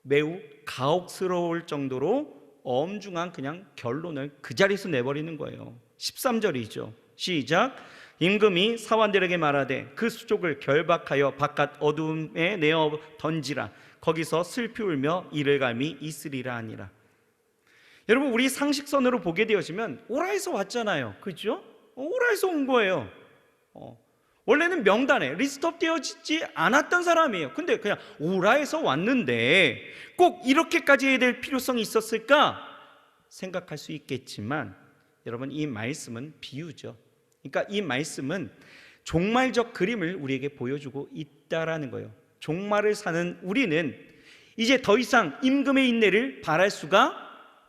매우 가혹스러울 정도로 엄중한 그냥 결론을 그 자리에서 내버리는 거예요. 13절이죠. 시작. 임금이 사환들에게 말하되 그 수족을 결박하여 바깥 어두움에 내어 던지라. 거기서 슬피 울며 이를 갈미 있으리라 하니라. 여러분 우리 상식선으로 보게 되어지면 오라에서 왔잖아요. 그렇죠? 오라에서 온 거예요. 원래는 명단에 리스트업 되어지지 않았던 사람이에요. 근데 그냥 오라에서 왔는데 꼭 이렇게까지 해야 될 필요성이 있었을까 생각할 수 있겠지만, 여러분 이 말씀은 비유죠. 그러니까 이 말씀은 종말적 그림을 우리에게 보여주고 있다라는 거예요. 종말을 사는 우리는 이제 더 이상 임금의 인내를 바랄 수가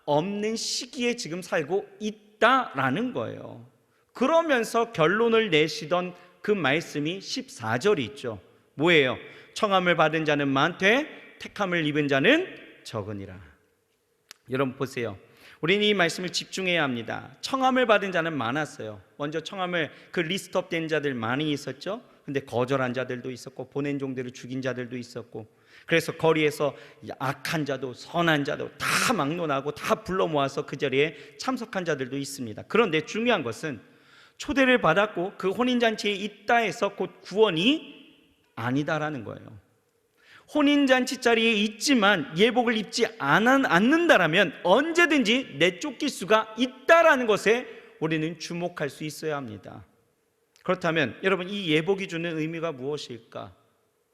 없는 시기에 지금 살고 있다라는 거예요. 그러면서 결론을 내시던 그 말씀이 14절이 있죠. 뭐예요? 청함을 받은 자는 많되 택함을 입은 자는 적으니라. 여러분 보세요. 우리는 이 말씀을 집중해야 합니다. 청함을 받은 자는 많았어요. 먼저 청함을 그 리스트업 된 자들 많이 있었죠. 근데 거절한 자들도 있었고 보낸 종들을 죽인 자들도 있었고, 그래서 거리에서 악한 자도 선한 자도 다 막론하고 다 불러 모아서 그 자리에 참석한 자들도 있습니다. 그런데 중요한 것은 초대를 받았고 그 혼인잔치에 있다 해서 곧 구원이 아니다라는 거예요. 혼인잔치 자리에 있지만 예복을 입지 않는다라면 언제든지 내쫓길 수가 있다라는 것에 우리는 주목할 수 있어야 합니다. 그렇다면 여러분 이 예복이 주는 의미가 무엇일까?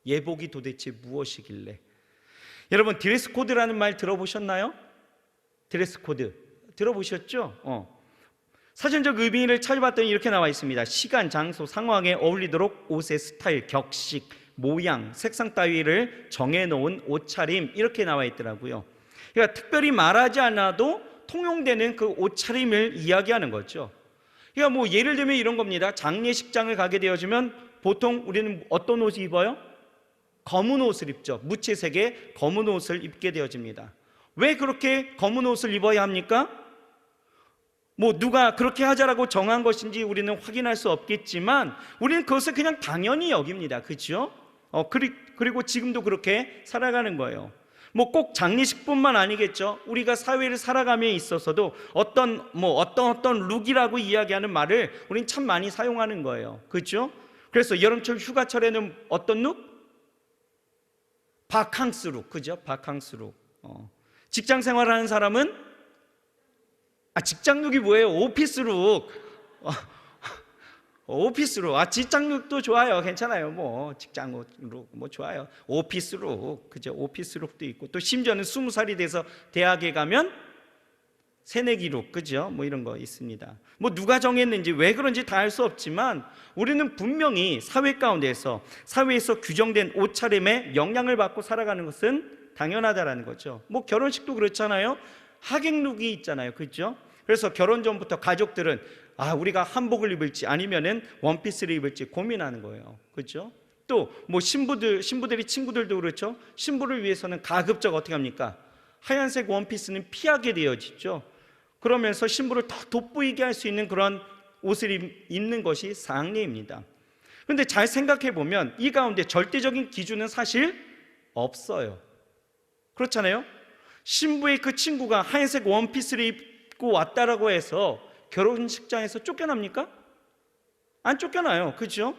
예복이 도대체 무엇이길래? 여러분 드레스 코드라는 말 들어보셨나요? 드레스 코드 들어보셨죠? 사전적 의미를 찾아봤더니 이렇게 나와 있습니다. 시간, 장소, 상황에 어울리도록 옷의 스타일, 격식, 모양, 색상 따위를 정해놓은 옷차림, 이렇게 나와 있더라고요. 그러니까 특별히 말하지 않아도 통용되는 그 옷차림을 이야기하는 거죠. 그러니까 뭐 예를 들면 이런 겁니다. 장례식장을 가게 되어지면 보통 우리는 어떤 옷을 입어요? 검은 옷을 입죠. 무채색의 검은 옷을 입게 되어집니다. 왜 그렇게 검은 옷을 입어야 합니까? 뭐 누가 그렇게 하자라고 정한 것인지 우리는 확인할 수 없겠지만 우리는 그것을 그냥 당연히 여깁니다. 그렇죠? 그리고 지금도 그렇게 살아가는 거예요. 뭐 꼭 장례식뿐만 아니겠죠. 우리가 사회를 살아감에 있어서도 어떤 룩이라고 이야기하는 말을 우리는 참 많이 사용하는 거예요. 그렇죠? 그래서 여름철 휴가철에는 어떤 룩? 바캉스 룩, 그죠? 바캉스 룩. 직장 생활하는 사람은 직장 룩이 뭐예요? 오피스 룩. 오피스 룩. 직장 룩도 좋아요. 괜찮아요. 뭐 직장 룩 뭐 좋아요. 오피스 룩, 그죠? 오피스 룩도 있고, 또 심지어는 20살이 돼서 대학에 가면 새내기 룩, 그죠? 뭐 이런 거 있습니다. 뭐 누가 정했는지 왜 그런지 다 알 수 없지만 우리는 분명히 사회 가운데서 사회에서 규정된 옷차림에 영향을 받고 살아가는 것은 당연하다라는 거죠. 뭐 결혼식도 그렇잖아요. 하객 룩이 있잖아요. 그렇죠? 그래서 결혼 전부터 가족들은 우리가 한복을 입을지 아니면은 원피스를 입을지 고민하는 거예요. 그렇죠? 또 뭐 신부들이 친구들도 그렇죠. 신부를 위해서는 가급적 어떻게 합니까? 하얀색 원피스는 피하게 되어지죠. 그러면서 신부를 더 돋보이게 할 수 있는 그런 옷을 입는 것이 상례입니다. 그런데 잘 생각해 보면 이 가운데 절대적인 기준은 사실 없어요. 그렇잖아요. 신부의 그 친구가 하얀색 원피스를 입고 왔다라고 해서 결혼식장에서 쫓겨납니까? 안 쫓겨나요. 그렇죠?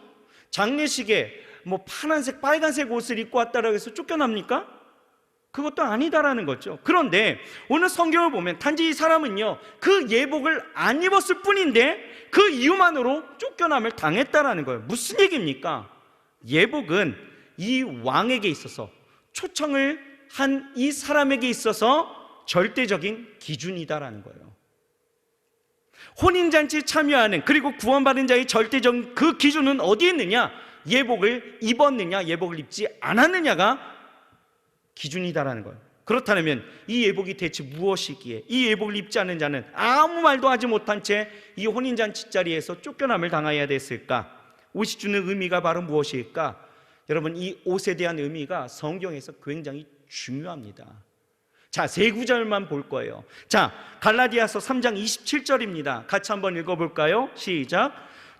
장례식에 뭐 파란색 빨간색 옷을 입고 왔다라고 해서 쫓겨납니까? 그것도 아니다라는 거죠. 그런데 오늘 성경을 보면 단지 이 사람은요 그 예복을 안 입었을 뿐인데 그 이유만으로 쫓겨남을 당했다라는 거예요. 무슨 얘기입니까? 예복은 이 왕에게 있어서, 초청을 한 이 사람에게 있어서 절대적인 기준이다라는 거예요. 혼인잔치에 참여하는, 그리고 구원받은 자의 절대적인 그 기준은 어디에 있느냐? 예복을 입었느냐 예복을 입지 않았느냐가 기준이다라는 거예요. 그렇다면 이 예복이 대체 무엇이기에 이 예복을 입지 않은 자는 아무 말도 하지 못한 채 이 혼인잔치 자리에서 쫓겨남을 당해야 됐을까? 옷이 주는 의미가 바로 무엇일까? 여러분, 이 옷에 대한 의미가 성경에서 굉장히 중요합니다. 자, 세 구절만 볼 거예요. 자, 갈라디아서 3장 27절입니다. 같이 한번 읽어볼까요? 시작.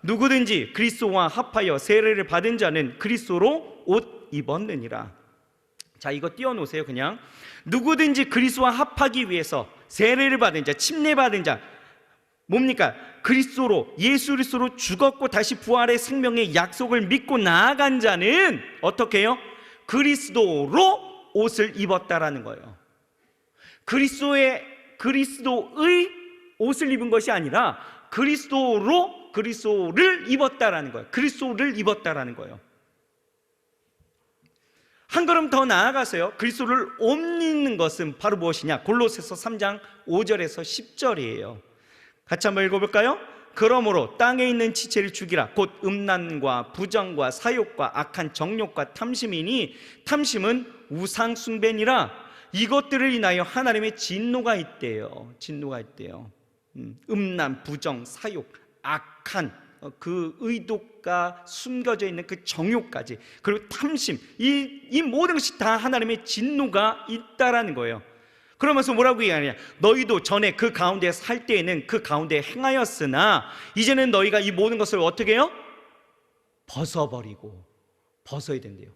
누구든지 그리스도와 합하여 세례를 받은 자는 그리스도로 옷 입었느니라. 자, 이거 띄워놓으세요. 그냥 누구든지 그리스도와 합하기 위해서 세례를 받은 자, 침례받은 자, 뭡니까? 그리스도로, 예수 그리스도로 죽었고 다시 부활의 생명의 약속을 믿고 나아간 자는 어떻게 해요? 그리스도로 옷을 입었다라는 거예요. 그리스도의 옷을 입은 것이 아니라 그리스도를 입었다라는 거예요. 그리스도를 입었다라는 거예요. 한 걸음 더 나아가서요, 그리스도를 옷 입는 것은 바로 무엇이냐? 골로새서 3장 5절에서 10절이에요. 같이 한번 읽어볼까요? 그러므로 땅에 있는 지체를 죽이라. 곧 음란과 부정과 사욕과 악한 정욕과 탐심이니 탐심은 우상 숭배니라. 이것들을 인하여 하나님의 진노가 있대요. 진노가 있대요. 음란, 부정, 사욕, 악한 그 의도가 숨겨져 있는 그 정욕까지, 그리고 탐심, 이 모든 것이 다 하나님의 진노가 있다라는 거예요. 그러면서 뭐라고 얘기하냐? 너희도 전에 그 가운데 살 때에는 그 가운데 행하였으나 이제는 너희가 이 모든 것을 어떻게 해요? 벗어야 된대요.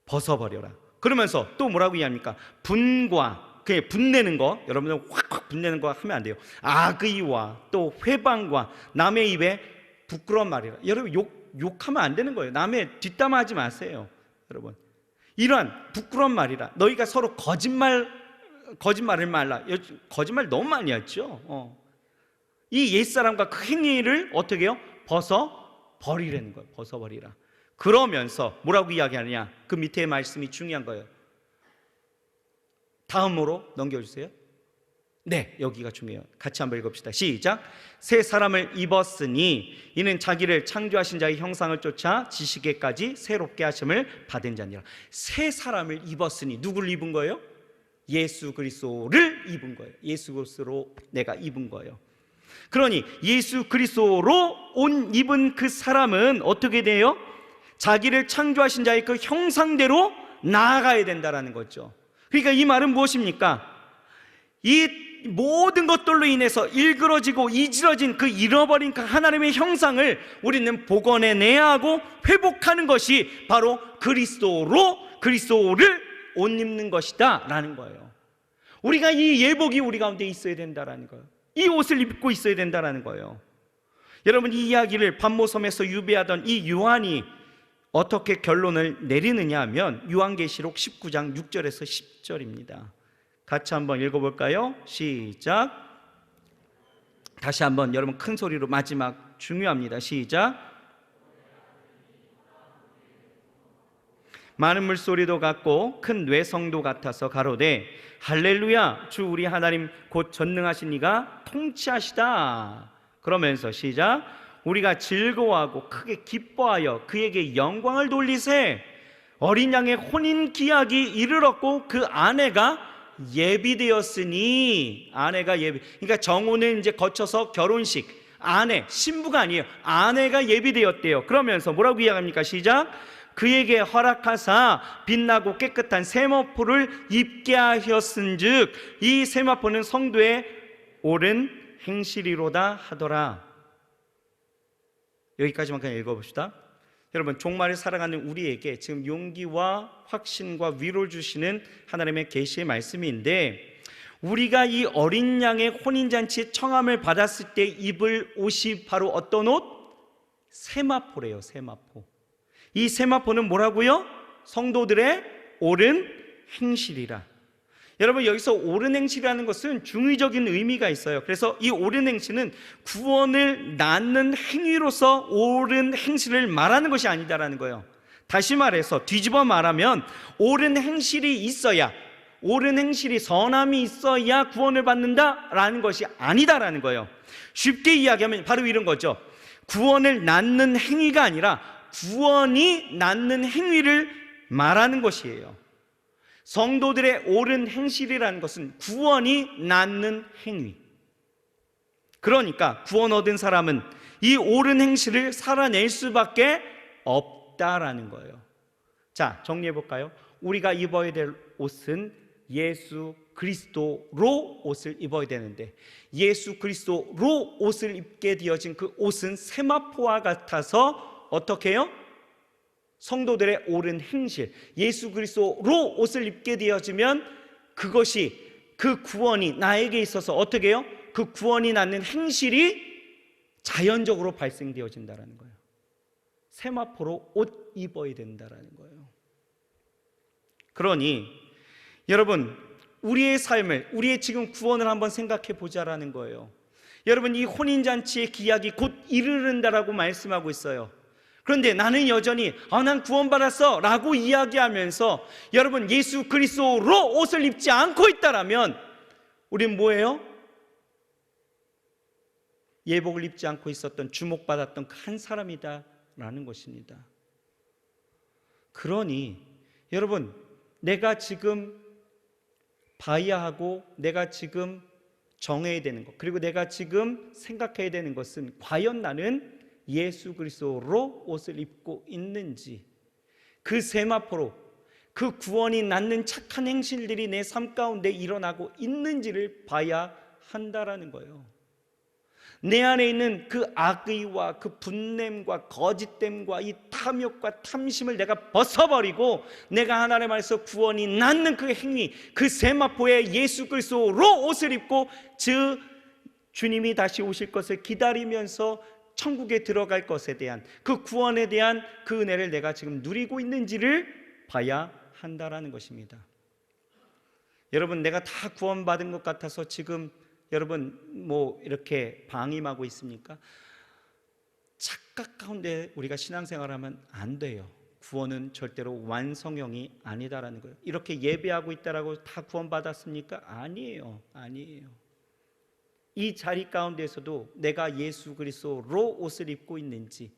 벗어버려라. 그러면서 또 뭐라고 얘기합니까? 분과, 그게 분내는 거, 여러분들 확 분내는 거 하면 안 돼요. 악의와 또 회방과 남의 입에 부끄러운 말이라. 여러분, 욕하면 안 되는 거예요. 남의 뒷담화하지 마세요. 여러분, 이러한 부끄러운 말이라. 너희가 서로 거짓말을 말라. 거짓말 너무 많이 했죠. 이 옛사람과 그 행위를 어떻게 해요? 벗어버리라는 거예요. 벗어버리라. 그러면서 뭐라고 이야기하느냐? 그 밑에 말씀이 중요한 거예요. 다음으로 넘겨주세요. 네, 여기가 중요해요. 같이 한번 읽읍시다. 시작. 새 사람을 입었으니 이는 자기를 창조하신 자의 형상을 쫓아 지식에까지 새롭게 하심을 받은 자니라. 새 사람을 입었으니 누구를 입은 거예요? 예수 그리스도를 입은 거예요. 예수 그리스도로 내가 입은 거예요. 그러니 예수 그리스도로 옷 입은 그 사람은 어떻게 돼요? 자기를 창조하신 자의 그 형상대로 나아가야 된다라는 거죠. 그러니까 이 말은 무엇입니까? 이 모든 것들로 인해서 일그러지고 이지러진 그 잃어버린 그 하나님의 형상을 우리는 복원해내야 하고 회복하는 것이 바로 그리스도를 옷 입는 것이다 라는 거예요. 우리가 이 예복이 우리 가운데 있어야 된다라는 거예요. 이 옷을 입고 있어야 된다라는 거예요. 여러분, 이 이야기를 반모섬에서 유배하던 이 요한이 어떻게 결론을 내리느냐 하면 요한계시록 19장 6절에서 10절입니다. 같이 한번 읽어볼까요? 시작. 다시 한번 여러분 큰 소리로, 마지막 중요합니다. 시작. 많은 물소리도 같고 큰 뇌성도 같아서 가로되 할렐루야, 주 우리 하나님 곧 전능하신 이가 통치하시다. 그러면서 시작. 우리가 즐거워하고 크게 기뻐하여 그에게 영광을 돌리세. 어린 양의 혼인 기약이 이르렀고 그 아내가 예비되었으니, 아내가 예비, 그러니까 정혼을 이제 거쳐서 결혼식, 아내, 신부가 아니에요. 아내가 예비되었대요. 그러면서 뭐라고 이야기합니까? 시작. 그에게 허락하사 빛나고 깨끗한 세마포를 입게 하였은즉 이 세마포는 성도의 옳은 행실이로다 하더라. 여기까지만 그냥 읽어봅시다. 여러분, 종말을 살아가는 우리에게 지금 용기와 확신과 위로를 주시는 하나님의 계시의 말씀인데, 우리가 이 어린 양의 혼인잔치의 청함을 받았을 때 입을 옷이 바로 어떤 옷? 세마포래요. 세마포. 이 세마포는 뭐라고요? 성도들의 옳은 행실이라. 여러분, 여기서 옳은 행실이라는 것은 중의적인 의미가 있어요. 그래서 이 옳은 행실은 구원을 낳는 행위로서 옳은 행실을 말하는 것이 아니다라는 거예요. 다시 말해서 뒤집어 말하면 옳은 행실이 있어야, 옳은 행실이, 선함이 있어야 구원을 받는다라는 것이 아니다라는 거예요. 쉽게 이야기하면 바로 이런 거죠. 구원을 낳는 행위가 아니라 구원이 낳는 행위를 말하는 것이에요. 성도들의 옳은 행실이라는 것은 구원이 낳는 행위. 그러니까 구원 얻은 사람은 이 옳은 행실을 살아낼 수밖에 없다라는 거예요. 자, 정리해 볼까요? 우리가 입어야 될 옷은 예수 그리스도로 옷을 입어야 되는데, 예수 그리스도로 옷을 입게 되어진 그 옷은 세마포와 같아서 어떻게 해요? 성도들의 옳은 행실, 예수 그리스도로 옷을 입게 되어지면 그것이, 그 구원이 나에게 있어서 어떻게 해요? 그 구원이 낳는 행실이 자연적으로 발생되어진다는 거예요. 세마포로 옷 입어야 된다는 거예요. 그러니 여러분, 우리의 삶을, 우리의 지금 구원을 한번 생각해 보자라는 거예요. 여러분, 이 혼인잔치의 기약이 곧 이르른다라고 말씀하고 있어요. 그런데 나는 여전히 난 구원받았어 라고 이야기하면서 여러분, 예수 그리스도로 옷을 입지 않고 있다라면 우리는 뭐예요? 예복을 입지 않고 있었던, 주목받았던 그 한 사람이다라는 것입니다. 그러니 여러분, 내가 지금 봐야 하고 내가 지금 정해야 되는 것, 그리고 내가 지금 생각해야 되는 것은 과연 나는 예수 그리스도로 옷을 입고 있는지, 그 세마포로 그 구원이 낳는 착한 행실들이 내 삶 가운데 일어나고 있는지를 봐야 한다라는 거예요. 내 안에 있는 그 악의와 그 분냄과 거짓됨과 이 탐욕과 탐심을 내가 벗어버리고 내가 하나님 안에서 구원이 낳는 그 행위, 그 세마포에 예수 그리스도로 옷을 입고 즉 주님이 다시 오실 것을 기다리면서 천국에 들어갈 것에 대한 그 구원에 대한 그 은혜를 내가 지금 누리고 있는지를 봐야 한다라는 것입니다. 여러분, 내가 다 구원받은 것 같아서 지금 여러분 뭐 이렇게 방임하고 있습니까? 착각 가운데 우리가 신앙생활하면 안 돼요. 구원은 절대로 완성형이 아니다라는 거예요. 이렇게 예배하고 있다라고 다 구원받았습니까? 아니에요. 아니에요. 이 자리 가운데서도 내가 예수 그리스도로 옷을 입고 있는지,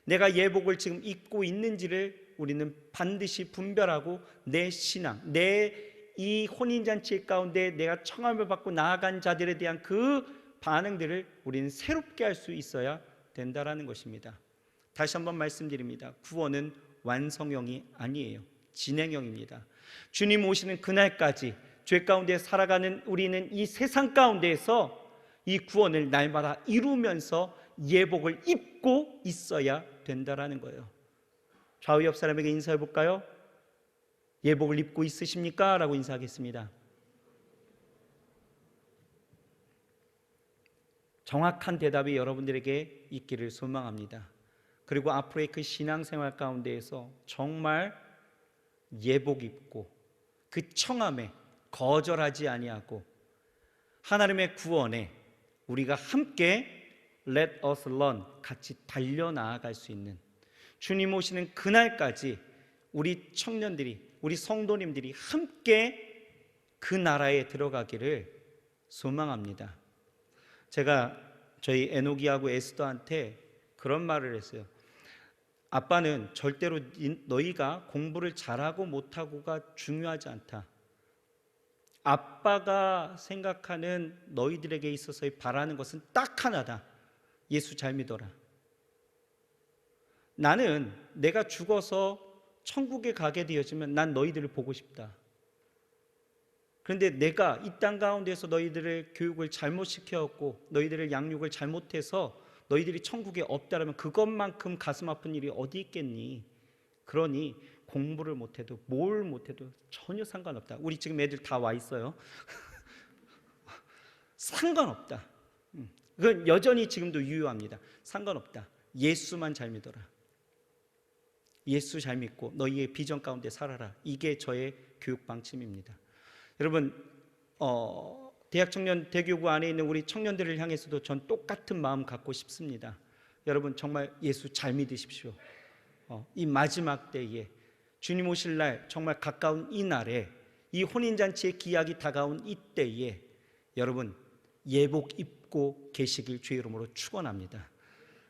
내가 예복을 지금 입고 있는지를 우리는 반드시 분별하고 내 신앙, 내 이 혼인잔치 가운데 내가 청함을 받고 나아간 자들에 대한 그 반응들을 우리는 새롭게 할 수 있어야 된다라는 것입니다. 다시 한번 말씀드립니다. 구원은 완성형이 아니에요. 진행형입니다. 주님 오시는 그날까지 죄 가운데 살아가는 우리는 이 세상 가운데에서 이 구원을 날마다 이루면서 예복을 입고 있어야 된다라는 거예요. 좌우 옆 사람에게 인사해 볼까요? 예복을 입고 있으십니까? 라고 인사하겠습니다. 정확한 대답이 여러분들에게 있기를 소망합니다. 그리고 앞으로의 그 신앙생활 가운데에서 정말 예복 입고 그 청함에 거절하지 아니하고 하나님의 구원에 우리가 함께 Let us run, 같이 달려나아갈 수 있는, 주님 오시는 그날까지 우리 청년들이, 우리 성도님들이 함께 그 나라에 들어가기를 소망합니다. 제가 저희 에노기하고 에스더한테 그런 말을 했어요. 아빠는 절대로 너희가 공부를 잘하고 못하고가 중요하지 않다. 아빠가 생각하는 너희들에게 있어서의 바라는 것은 딱 하나다. 예수 잘 믿어라. 나는 내가 죽어서 천국에 가게 되어지면 난 너희들을 보고 싶다. 그런데 내가 이 땅 가운데서 너희들을 교육을 잘못 시켜왔고 너희들을 양육을 잘못해서 너희들이 천국에 없다라면 그것만큼 가슴 아픈 일이 어디 있겠니? 그러니 공부를 못해도 뭘 못해도 전혀 상관없다. 우리 지금 애들 다 와 있어요. 상관없다. 그건 여전히 지금도 유효합니다. 상관없다. 예수만 잘 믿어라. 예수 잘 믿고 너희의 비전 가운데 살아라. 이게 저의 교육 방침입니다. 여러분, 대학 청년 대교구 안에 있는 우리 청년들을 향해서도 전 똑같은 마음 갖고 싶습니다. 여러분 정말 예수 잘 믿으십시오. 이 마지막 때에 주님 오실 날, 정말 가까운 이 날에, 이 혼인잔치의 기약이 다가온 이 때에 여러분 예복 입고 계시길 주의 이름으로 축원합니다.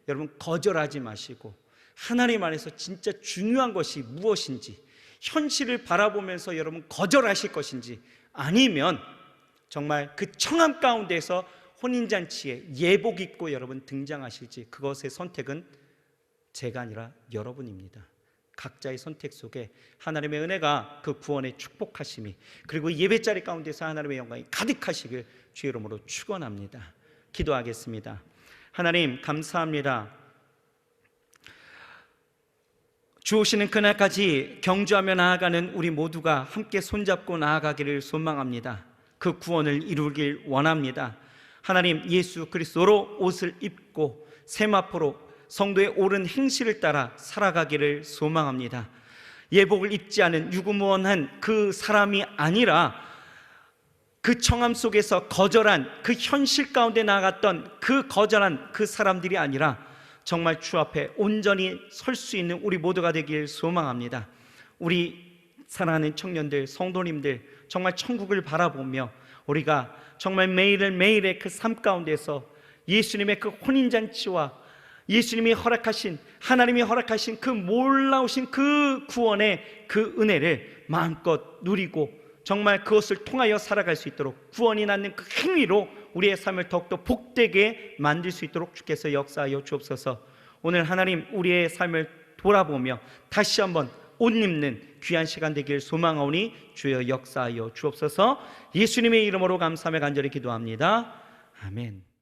여러분 거절하지 마시고 하나님 안에서 진짜 중요한 것이 무엇인지, 현실을 바라보면서 여러분 거절하실 것인지, 아니면 정말 그 청함 가운데서 혼인잔치에 예복 입고 여러분 등장하실지, 그것의 선택은 제가 아니라 여러분입니다. 각자의 선택 속에 하나님의 은혜가, 그 구원의 축복하심이, 그리고 예배자리 가운데서 하나님의 영광이 가득하시길 주의 이름으로 축원합니다. 기도하겠습니다. 하나님 감사합니다. 주 오시는 그날까지 경주하며 나아가는 우리 모두가 함께 손잡고 나아가기를 소망합니다. 그 구원을 이루길 원합니다. 하나님 예수 그리스도로 옷을 입고 세마포로 성도의 옳은 행실을 따라 살아가기를 소망합니다. 예복을 입지 않은 유구무원한 그 사람이 아니라 그 청함 속에서 거절한, 그 현실 가운데 나아갔던 그 거절한 그 사람들이 아니라 정말 주 앞에 온전히 설 수 있는 우리 모두가 되길 소망합니다. 우리 사랑하는 청년들, 성도님들, 정말 천국을 바라보며 우리가 정말 매일의 그 삶 가운데서 예수님의 그 혼인잔치와 예수님이 허락하신, 하나님이 허락하신 그 놀라우신 그 구원의 그 은혜를 마음껏 누리고 정말 그것을 통하여 살아갈 수 있도록, 구원이 낳는 그 행위로 우리의 삶을 더욱더 복되게 만들 수 있도록 주께서 역사하여 주옵소서. 오늘 하나님 우리의 삶을 돌아보며 다시 한번 옷 입는 귀한 시간 되길 소망하오니 주여 역사하여 주옵소서. 예수님의 이름으로 감사하며 간절히 기도합니다. 아멘.